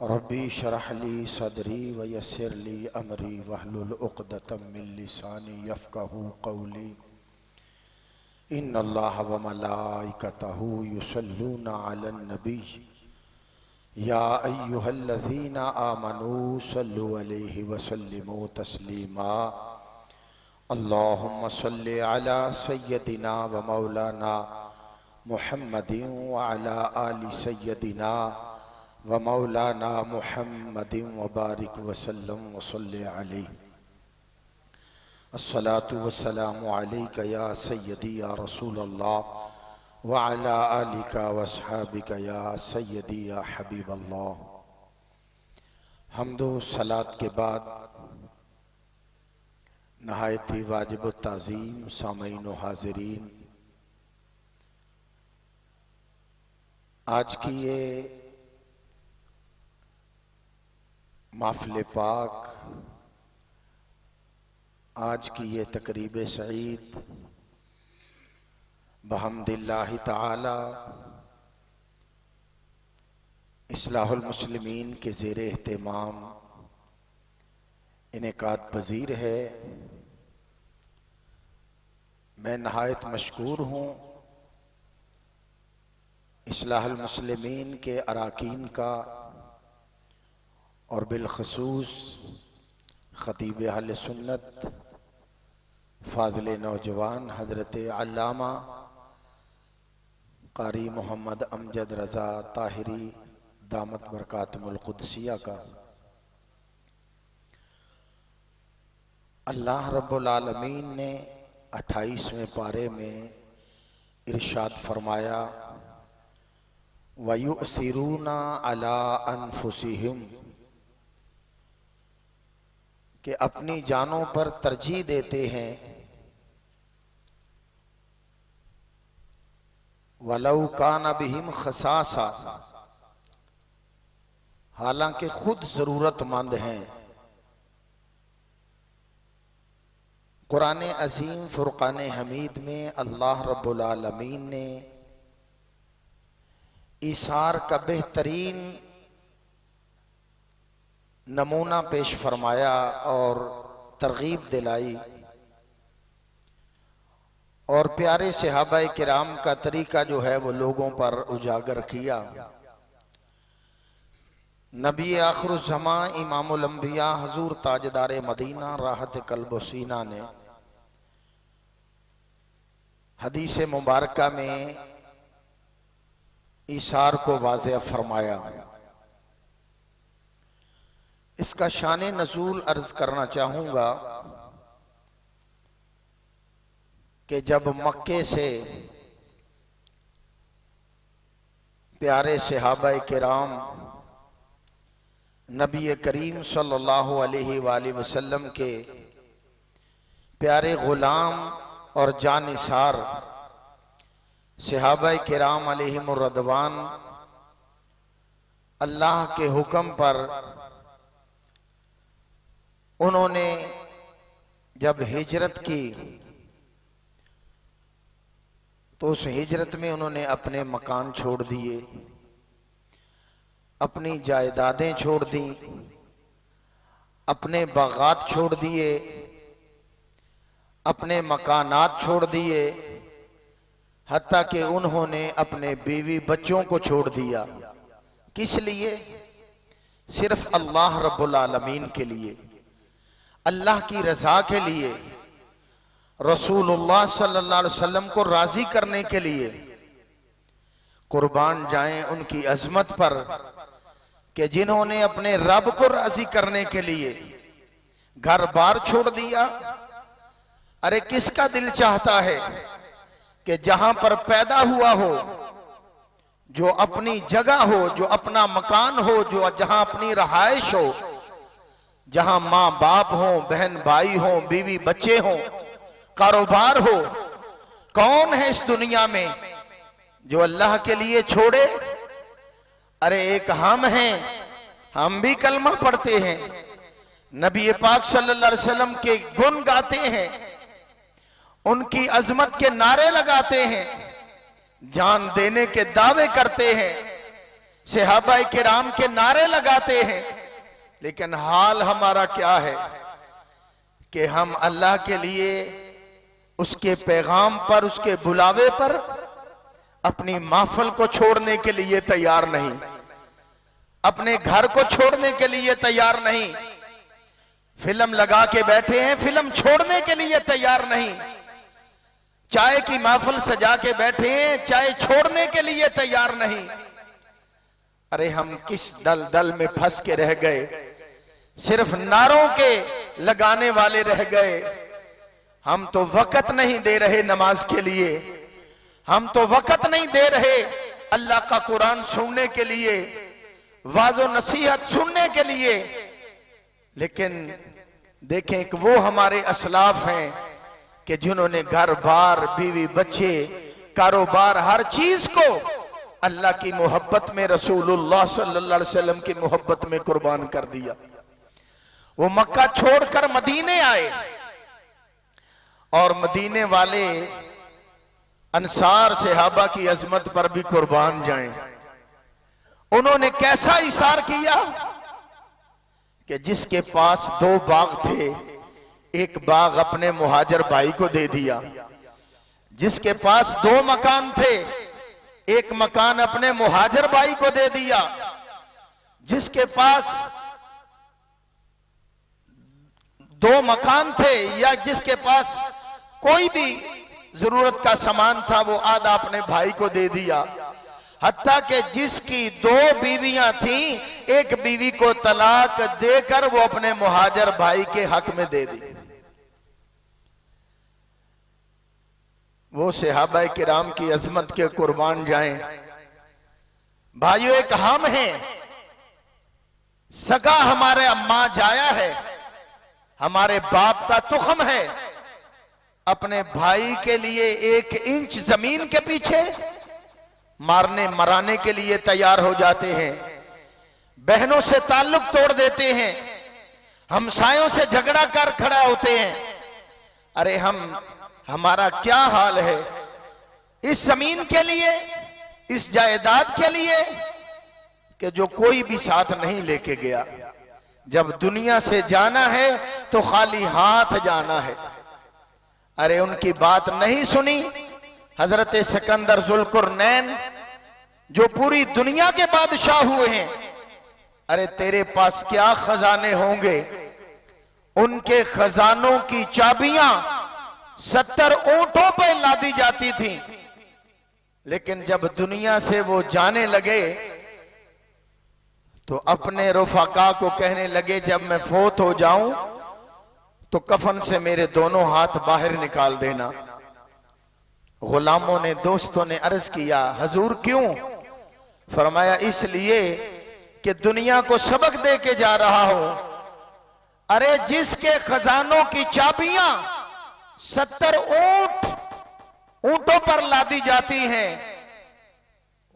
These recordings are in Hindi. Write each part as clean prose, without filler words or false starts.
रब्बी शरह ली सदरी व यस्सिर ली अमरी वहलुल उक़दतम मिन लिसानी यफ़क़हू क़ौली। इन्नल्लाह व मलाइकतहू युसल्लूना अलन नबी या अय्युहल्लज़ीना आमनू सल्लु अलैहि व सल्लिमू तस्लीमा। अल्लाहुम्मा सल्लि अला सय्यदिना व मौलाना मुहम्मदिन व अला आलि सय्यदिना व मौलाना मुहम्मदिन व बारिक वसल्लम वसल्लि अलैहि। अस्सलातु वस्सलामु अलैका या सय्यदी या रसूल अल्लाह व अला आलिका व अस्हाबिका या सय्यदी या हबीब अल्लाह। हम्दो सलात के बाद नहायत ही वाजिब ताज़ीम सामईन व हाज़िरीन, आज की ये महफ़िल पाक, आज की ये तकरीब सईद बहम्दिल्लाहि ताला इस्लाहुल मुस्लिमीन के ज़ेर एहतमाम इनेकाद पज़ीर है। मैं नहायत मशकूर हूँ इस्लाहुल मुस्लिमीन के अराकीन का और बिलखसूस ख़तीब अहले सुन्नत फ़ाज़िल नौजवान हज़रत अल्लामा क़ारी मोहम्मद अमजद रज़ा ताहिरी दामत बरकातुहुल क़ुद्सिया का। अल्लाह रब्बुल आलमीन ने 28वें पारे में इरशाद फरमाया, वयुसिरूना अला अनफुसिहिम, कि अपनी जानों पर तरजीह देते हैं, वलौ काना बिहिम खसासा, हालांकि खुद जरूरतमंद हैं। कुरान अजीम फुरकान हमीद में अल्लाह रब्बुल आलमीन ने ईसार का बेहतरीन नमूना पेश फरमाया और तरगीब दिलाई, और प्यारे सहाबाए किराम का तरीका जो है वो लोगों पर उजागर किया। नबी आखिरुज़्ज़मां इमामुल अंबिया हुजूर ताजदार मदीना राहत कल्ब व सीना ने हदीस मुबारका में ईसार को वाज़ेह फरमाया। इसका शान नज़ूल अर्ज करना चाहूंगा कि जब मक्के से प्यारे सहाबाए किराम नबी करीम सल्लल्लाहु अलैहि वसल्लम के प्यारे गुलाम और जानिसार सहाबाए किराम अलैहिमुर रदवान अल्लाह के हुक्म पर उन्होंने जब हिजरत की तो उस हिजरत में उन्होंने अपने मकान छोड़ दिए, अपनी जायदादें छोड़ दी, अपने बागात छोड़ दिए, अपने मकानात छोड़ दिए, हत्ता कि उन्होंने अपने बीवी बच्चों को छोड़ दिया। किस लिए? सिर्फ अल्लाह रब्बुल आलमीन के लिए। अल्लाह की रजा के लिए, रसूलुल्लाह सल्लल्लाहु अलैहि वसल्लम को राजी करने के लिए कुर्बान जाएं उनकी अजमत पर कि जिन्होंने अपने रब को राजी करने के लिए घर बार छोड़ दिया। अरे किसका दिल चाहता है कि जहां पर पैदा हुआ हो, जो अपनी जगह हो, जो अपना मकान हो, जो जहां अपनी रहाइश हो, जहां माँ बाप हो, बहन भाई हो, बीवी बच्चे हो, कारोबार हो, कौन है इस दुनिया में जो अल्लाह के लिए छोड़े? अरे एक हम हैं, हम भी कलमा पढ़ते हैं, नबी पाक सल्लल्लाहु अलैहि वसल्लम के गुण गाते हैं, उनकी अजमत के नारे लगाते हैं, जान देने के दावे करते हैं, सहाबाए किराम के नारे लगाते हैं। लेकिन हाल हमारा क्या है कि हम अल्लाह के लिए उसके पैगाम पर, उसके बुलावे पर अपनी महफिल को छोड़ने के लिए तैयार नहीं, अपने घर को छोड़ने के लिए तैयार नहीं, फिल्म लगा के बैठे हैं, फिल्म छोड़ने के लिए तैयार नहीं, चाय की महफिल सजा के बैठे हैं, चाय छोड़ने के लिए तैयार नहीं। अरे हम किस दलदल में फंस के रह गए, सिर्फ नारों के लगाने वाले रह गए। हम तो वक़्त नहीं दे रहे नमाज के लिए, हम तो वक़्त नहीं दे रहे अल्लाह का कुरान सुनने के लिए, वाज़ो नसीहत सुनने के लिए। लेकिन देखें कि वो हमारे असलाफ हैं कि जिन्होंने घर बार, बीवी बच्चे, कारोबार, हर चीज को अल्लाह की मोहब्बत में, रसूलुल्लाह सल्लल्लाहु अलैहि वसल्लम की मोहब्बत में कुर्बान कर दिया। वो मक्का छोड़कर मदीने आए और मदीने वाले अंसार सहाबा की अजमत पर भी कुर्बान जाएं। उन्होंने कैसा इशार किया कि जिसके पास 2 बाग थे, एक बाग अपने मुहाजिर भाई को दे दिया, जिसके पास 2 मकान थे, एक मकान अपने मुहाजिर भाई को दे दिया, जिसके पास 2 मकान थे या जिसके पास कोई भी जरूरत का सामान था वो आधा अपने भाई को दे दिया। हत्ता कि जिसकी 2 बीवियां थीं, एक बीवी को तलाक देकर वो अपने मुहाजिर भाई के हक में दे दी। वो सहाबाए किराम की अजमत के कुर्बान जाएं। भाइयों, एक हम हैं, सगा हमारे अम्मा जाया है, हमारे बाप का तुखम है, अपने भाई के लिए 1 इंच जमीन के पीछे मारने मराने के लिए तैयार हो जाते हैं, बहनों से ताल्लुक तोड़ देते हैं, हमसायों से झगड़ा कर खड़ा होते हैं। अरे हमारा क्या हाल है इस जमीन के लिए, इस जायदाद के लिए कि जो कोई भी साथ नहीं लेके गया। जब दुनिया से जाना है तो खाली हाथ जाना है। अरे उनकी बात नहीं सुनी हजरत सिकंदर जुल्कुरनैन, जो पूरी दुनिया के बादशाह हुए हैं। अरे तेरे पास क्या खजाने होंगे, उनके खजानों की चाबियां 70 ऊंटों पर लादी जाती थी। लेकिन जब दुनिया से वो जाने लगे तो अपने रुफाका को कहने लगे, जब मैं फौत हो जाऊं तो कफन से मेरे दोनों हाथ बाहर निकाल देना। गुलामों ने, दोस्तों ने अर्ज किया, हुजूर क्यों? फरमाया, इसलिए कि दुनिया को सबक दे के जा रहा हो। अरे जिसके खजानों की चाबियां 70 ऊंटों पर लादी जाती हैं,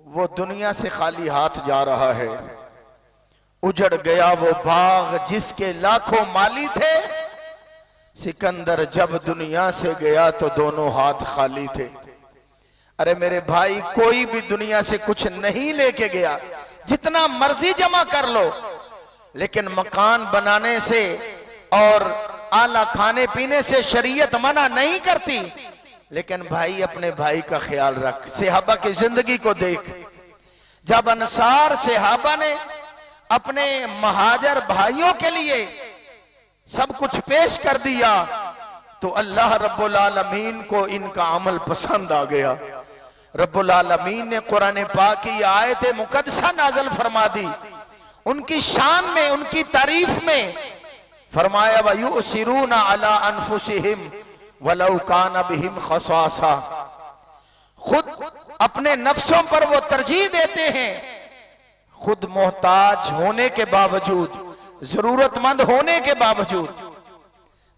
वो दुनिया से खाली हाथ जा रहा है। उजड़ गया वो बाग जिसके लाखों माली थे। सिकंदर जब दुनिया से गया तो दोनों हाथ खाली थे। अरे मेरे भाई, कोई भी दुनिया से कुछ नहीं लेके गया, जितना मर्जी जमा कर लो, लेकिन मकान बनाने से और आला खाने पीने से शरीयत मना नहीं करती। लेकिन भाई, अपने भाई का ख्याल रख। सहाबा की जिंदगी को देख, जब अंसार सहाबा ने अपने महाजर भाइयों के लिए सब कुछ पेश कर दिया, तो अल्लाह रब्बुल आलमीन को इनका अमल पसंद आ गया। रब्बुल आलमीन ने कुरान पाक की आयत मुकद्दसा नाज़िल फरमा दी उनकी शान में, उनकी तारीफ में। फरमाया वयुसिरूना अला अनफुसिहिम वलौ काना बिहिम खसासा, खुद अपने नफ्सों पर वो तरजीह देते हैं, खुद मोहताज होने के बावजूद, जरूरतमंद होने के बावजूद।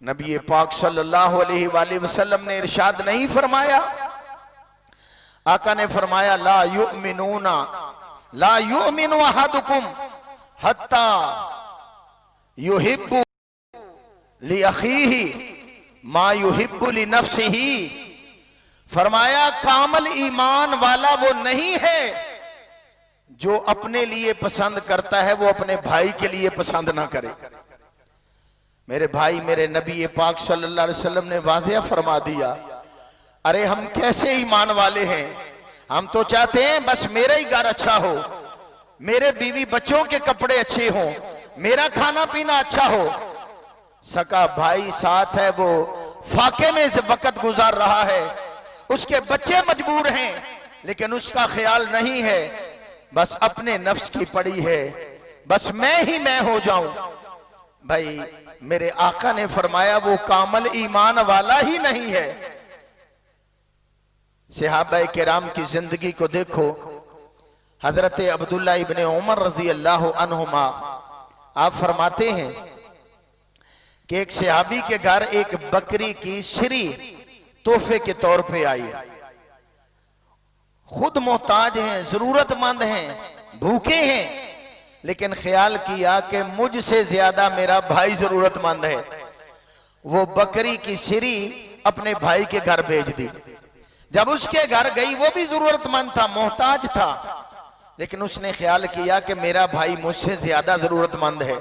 नबी पाक सल्लल्लाहु अलैहि वसल्लम ने इरशाद नहीं फरमाया, आका ने फरमाया ला युमिनु अहदुकुम हत्ता युहिब्बु लि अखीही मा युहिब्बु लि नफ्सिही। फरमाया कामल ईमान वाला वो नहीं है जो अपने लिए पसंद करता है वो अपने भाई के लिए पसंद ना करे। मेरे भाई, मेरे नबी पाक सल्लल्लाहु अलैहि वसल्लम ने वाज़ेह फरमा दिया, अरे हम कैसे ईमान वाले हैं, हम तो चाहते हैं बस मेरा ही घर अच्छा हो, मेरे बीवी बच्चों के कपड़े अच्छे हों, मेरा खाना पीना अच्छा हो। सका भाई साथ है, वो फाके में से वक्त गुजार रहा है, उसके बच्चे मजबूर हैं, लेकिन उसका ख्याल नहीं है, बस अपने नफ्स की पड़ी है, बस मैं ही मैं हो जाऊं। भाई मेरे आका ने फरमाया वो कामल ईमान वाला ही नहीं है। सहाबाए किराम की जिंदगी को देखो। हजरत अब्दुल्ला इब्ने उमर रजी अल्लाह अन्हुमा आप फरमाते हैं कि एक सहाबी के घर एक बकरी की श्री तोहफे के तौर पे आई। खुद मोहताज हैं, जरूरतमंद हैं, भूखे हैं, लेकिन ख्याल किया कि मुझसे ज्यादा मेरा भाई जरूरतमंद है। वो बकरी की श्री अपने भाई के घर भेज दी। जब उसके घर गई, वो भी जरूरतमंद था, मोहताज था, लेकिन उसने ख्याल किया कि मेरा भाई मुझसे ज्यादा जरूरतमंद है।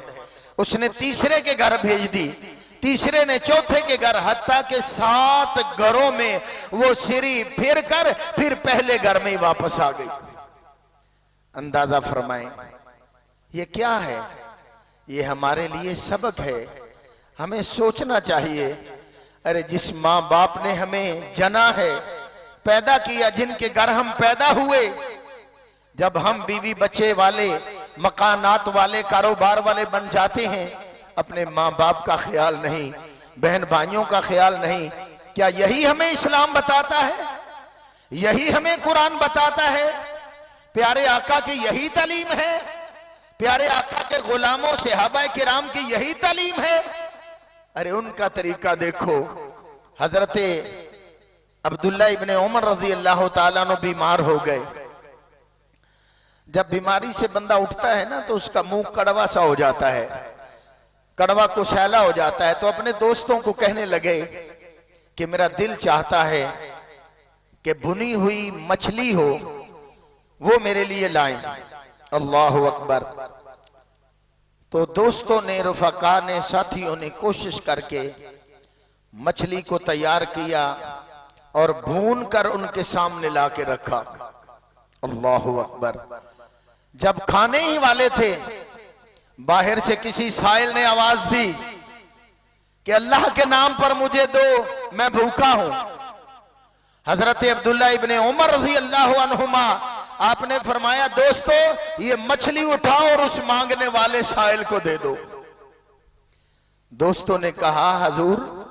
उसने तीसरे के घर भेज दी, तीसरे ने चौथे के घर, हत्ता के 7 घरों में वो श्री फिर कर फिर पहले घर में ही वापस आ गई। अंदाजा फरमाएं ये क्या है? ये हमारे लिए सबक है, हमें सोचना चाहिए। अरे जिस माँ बाप ने हमें जना है, पैदा किया, जिनके घर हम पैदा हुए, जब हम बीवी बच्चे वाले, मकानात वाले, कारोबार वाले बन जाते हैं, अपने माँ बाप का ख्याल नहीं, बहन भाइयों का ख्याल नहीं। क्या यही हमें इस्लाम बताता है? यही हमें कुरान बताता है? प्यारे आका की यही तालीम है? प्यारे आका के गुलामों सहाबाए किराम की यही तालीम है? अरे उनका तरीका देखो। हजरत अब्दुल्ला इब्ने उमर रजी अल्लाह ताला अन्हु बीमार हो गए। जब बीमारी से बंदा उठता है ना, तो उसका मुंह कड़वा सा हो जाता है, कड़वा कुशैला हो जाता है। तो अपने दोस्तों को कहने लगे कि मेरा दिल चाहता है कि भुनी हुई मछली हो, वो मेरे लिए लाएं। अल्लाह अकबर। तो दोस्तों ने, रुफका ने, साथियों ने कोशिश करके मछली को तैयार किया और भून कर उनके सामने ला के रखा। अल्लाह अकबर। जब खाने ही वाले थे, बाहर से किसी साइल ने आवाज दी कि अल्लाह के नाम पर मुझे दो, मैं भूखा हूं। हजरत अब्दुल्ला इब्ने उमर रज़ी अल्लाह अन्हुमा आपने फरमाया, दोस्तों ये मछली उठाओ और उस मांगने वाले साइल को दे दो। दोस्तों ने कहा, हजूर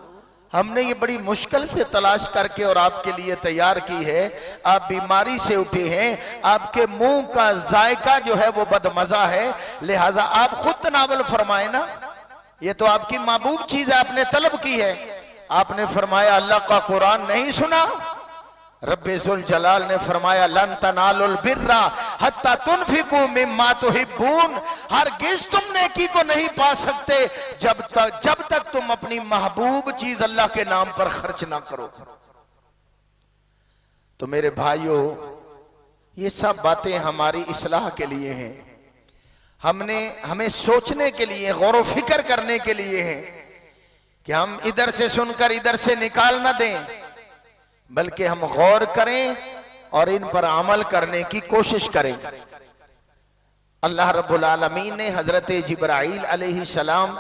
हमने ये बड़ी मुश्किल से तलाश करके और आपके लिए तैयार की है, आप बीमारी से उठे हैं, आपके मुंह का जायका जो है वो बदमजा है, लिहाजा आप खुद तनावल फरमाए ना, ये तो आपकी महबूब चीज है, आपने तलब की है। आपने फरमाया अल्लाह का कुरान नहीं सुना? रब्बे जुल जलाल ने फरमाया, लन तनालुल बिर्रा हत्ता तुनफिकू मिम्मा तुहिब्बून। हरगिज़ तुम नेकी को नहीं पा सकते जब तक तुम अपनी महबूब चीज अल्लाह के नाम पर खर्च ना करो। तो मेरे भाइयों, ये सब बातें हमारी इस्लाह के लिए हैं, हमें सोचने के लिए, गौर व फिक्र करने के लिए हैं कि हम इधर से सुनकर इधर से निकाल ना दें, बल्कि हम गौर करें और इन पर अमल करने की कोशिश करें। अल्लाह रब्बुल आलमीन ने हजरत जिब्राइल अलैहिस्सलाम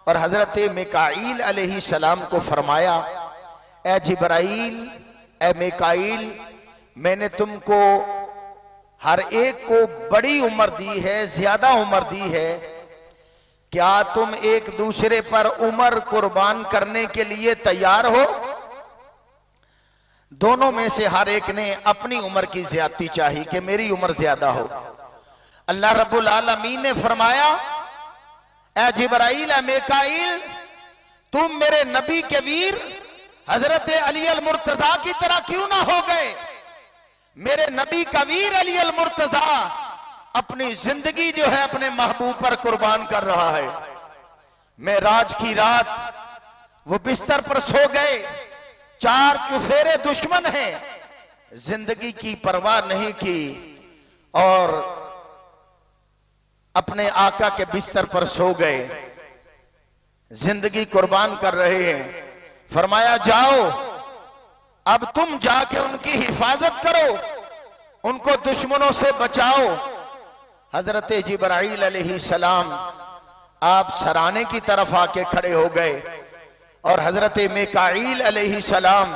और हजरत मिकाईल अलैहिस्सलाम को फरमाया, ए जिब्राईल, ए मिकाईल, मैंने तुमको हर एक को बड़ी उम्र दी है, ज्यादा उम्र दी है, क्या तुम एक दूसरे पर उम्र कुर्बान करने के लिए तैयार हो? दोनों में से हर एक ने अपनी उम्र की ज्यादती चाही कि मेरी उम्र ज्यादा हो। अल्लाह रब्बुल आलमीन ने फरमाया, ए जिब्राईल, ए मिकाईल, तुम मेरे नबी के वीर हजरत अली अल मुर्तजा की तरह क्यों ना हो गए? मेरे नबी का वीर अली अल मुर्तजा अपनी जिंदगी जो है अपने महबूब पर कुर्बान कर रहा है। मेराज की रात वो बिस्तर पर सो गए, 4 चुफेरे दुश्मन हैं, जिंदगी की परवाह नहीं की और अपने आका के बिस्तर पर सो गए, जिंदगी कुर्बान कर रहे हैं। फरमाया, जाओ अब तुम जाके उनकी हिफाजत करो, उनको दुश्मनों से बचाओ। हजरत जिब्राईल अलैहिस्सलाम आप सराने की तरफ आके खड़े हो गए और हजरत मिकाईल अलैहिस्सलाम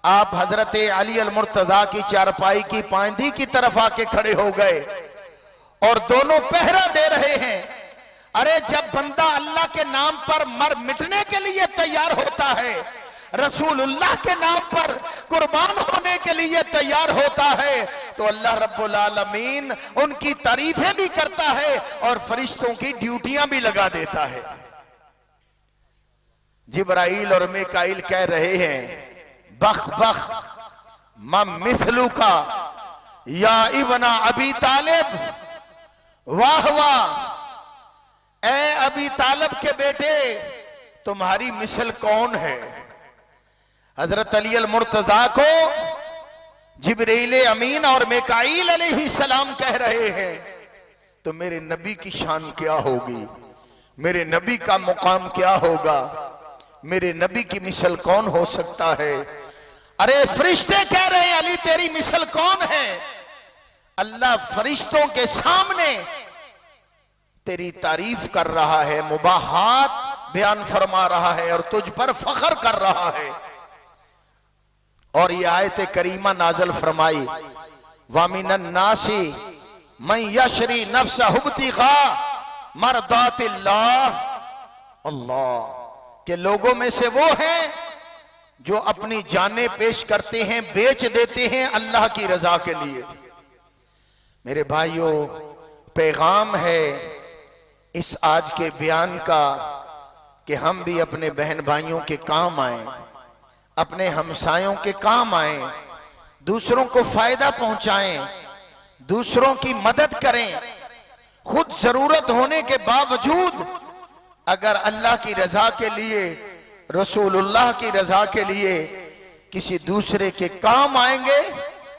आप हजरत अली अल मुर्तजा की चारपाई की पांदी की तरफ आके खड़े हो गए और दोनों पहरा दे रहे हैं। अरे जब बंदा अल्लाह के नाम पर मर मिटने के लिए तैयार होता है, रसूलुल्लाह के नाम पर कुर्बान होने के लिए तैयार होता है, तो अल्लाह रब्बुल आलमीन उनकी तारीफें भी करता है और फरिश्तों की ड्यूटियां भी लगा देता है। जिब्राईल और मिकाईल कह रहे हैं, बख बख मम मिसलू का या इब्ना अबी तालिब, वाह वाह, ए अबी तालिब के बेटे तुम्हारी मिसल कौन है? हजरत अली अल मुर्तजा को जिब्रील अमीन और मिकाईल अलैहिस्सलाम कह रहे हैं, तो मेरे नबी की शान क्या होगी, मेरे नबी का मुकाम क्या होगा, मेरे नबी की मिसल कौन हो सकता है? अरे फरिश्ते कह रहे हैं, अली तेरी मिसल कौन है? अल्लाह फरिश्तों के सामने तेरी तारीफ कर रहा है, मुबाहात बयान फरमा रहा है और तुझ पर फख्र कर रहा है। और ये आयत करीमा नाजल फरमाई, वामिनन नासी मन यशरी नफ्सहु इब्तिगा मरदातिल्लाह, अल्लाह के लोगों में से वो हैं जो अपनी जानें पेश करते हैं, बेच देते हैं अल्लाह की रजा के लिए। मेरे भाइयों, पैगाम है इस आज के बयान का कि हम भी अपने बहन भाइयों के काम आए, अपने हमसायों के काम आए, दूसरों को फायदा पहुंचाएं, दूसरों की मदद करें। खुद जरूरत होने के बावजूद अगर अल्लाह की रजा के लिए, रसूलुल्लाह की रजा के लिए किसी दूसरे के काम आएंगे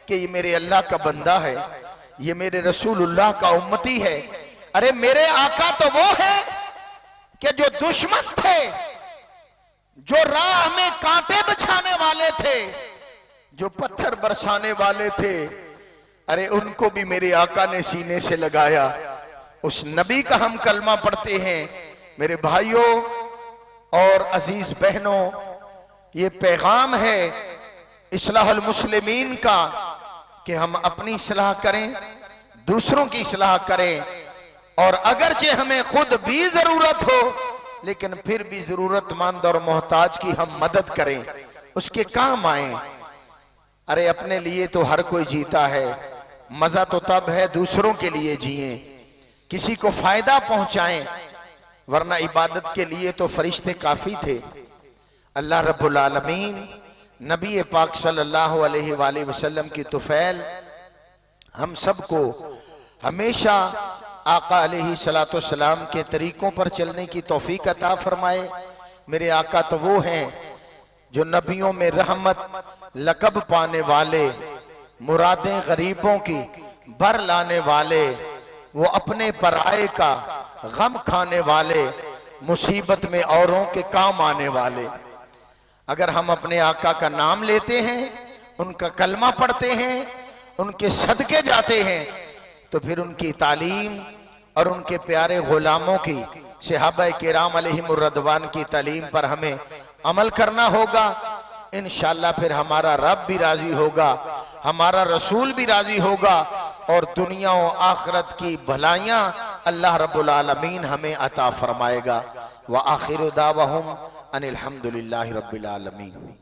कि ये मेरे अल्लाह का बंदा है, ये मेरे रसूलुल्लाह का उम्मती है। अरे मेरे आका तो वो है कि जो दुश्मन थे, जो राह में कांटे बिछाने वाले थे, जो पत्थर बरसाने वाले थे, अरे उनको भी मेरे आका ने सीने से लगाया। उस नबी का हम कलमा पढ़ते हैं। मेरे भाइयों और अजीज बहनों, ये पैगाम है इस्लाहुल मुस्लिमीन का कि हम अपनी इस्लाह करें, दूसरों की इस्लाह करें, और अगरचे हमें खुद भी जरूरत हो लेकिन फिर भी जरूरतमंद और मोहताज की हम मदद करें, उसके काम आए। अरे अपने लिए तो हर कोई जीता है, मजा तो तब है दूसरों के लिए जिए, किसी को फायदा पहुंचाएं, वरना इबादत के लिए तो फरिश्ते काफी थे। अल्लाह रब्बुल आलमीन नबी पाक सल्लल्लाहु अलैहि वसल्लम की तुफैल हम सबको हमेशा आका अलैहिस्सलाम के तरीकों पर चलने की तौफीक अता फरमाए। मेरे आका तो वो हैं जो नबियों में रहमत लकब पाने वाले, मुरादें गरीबों की भर लाने वाले, वो अपने पराये का गम खाने वाले, मुसीबत में औरों के काम आने वाले। अगर हम अपने आका का नाम लेते हैं, उनका कलमा पढ़ते हैं, उनके सदके जाते हैं, तो फिर उनकी तालीम, और उनके प्यारे गुलामों की, सहाबा किराम अलैहिमुर रदवान की तालीम पर हमें अमल करना होगा। इंशाअल्लाह फिर हमारा रब भी राजी होगा, हमारा रसूल भी राजी होगा, और दुनिया और आखिरत की भलाइयां अल्लाह रब्बुल आलमीन हमें अता फरमाएगा। व आखिरु दावहुम अनिल हम्दुलिल्लाहि रब्बिल आलमीन।